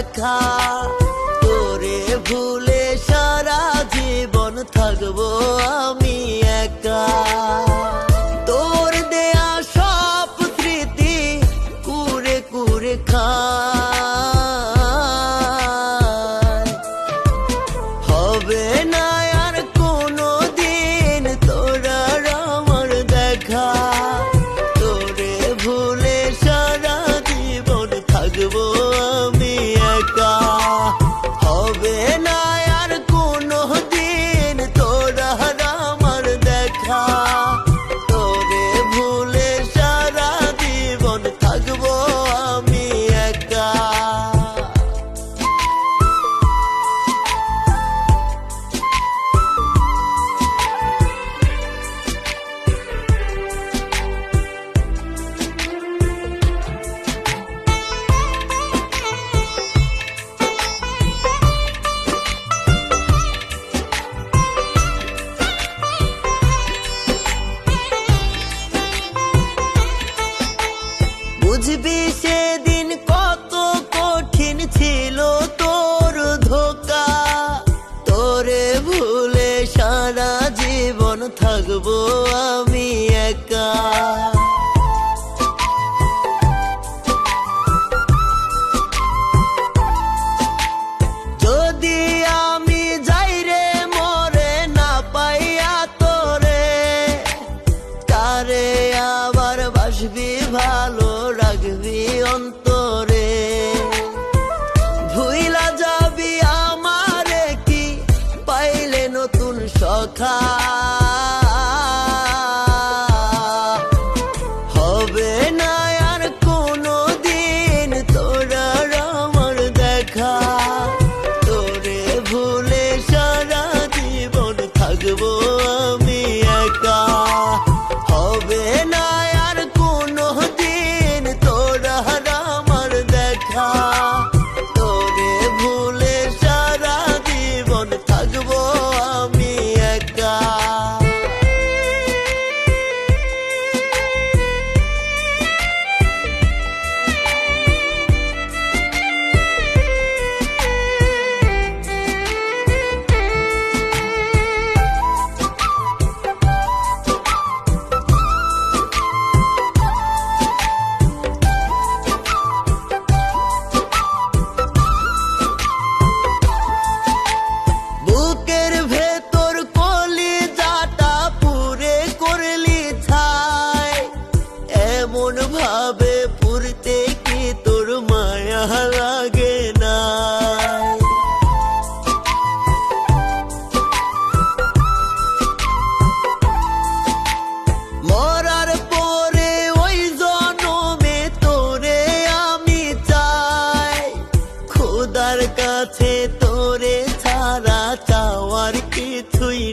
দেখা, তোরে ভুলে সারা জীবন থাকবো আমি একা। তোর দেয়া সব স্মৃতি কুরে কুরে খায়, হবে না আর কোনো দিন তোর আর আমার দেখা। তোরে ভুলে সারা জীবন থাকবো আমি একা, হবে না আর কোনো দিন তোর আর আমার দেখা। তোরে ভুলে সারা জীবন থাকবো আমি একা। বুঝবি সেদিন কত কঠিন ছিল তোর ধোঁকা, তোরে ভুলে সারা জীবন থাকবো আমি একা। যদি আমি যাই রে মরে না পাইয়া তোরে, তারে আবার বাসবি ভালো রাখবি অন্তরে। ভুইলা যাবি আমারে কি পাইলে নতুন সখা, হবে না আর কোনো দিন তোর আর আমার দেখা। তোরে ভুলে সারা জীবন থাকবো আমি একা, হবে না আর কোনো দিন তোর আর আমার দেখা। তোরে ভুলে সারা জীবন থাকবো আমি একা। বুকের ভেতর কলিজাটা পুরে করলি ছাই, এমন ভাবে পুরতে কি তোর মায়া লাগে না। মরার পরে ওই জনমে তোরে আমি চাই, খোদার কাছে তোরে ছাড়া চাওয়ার কিছুই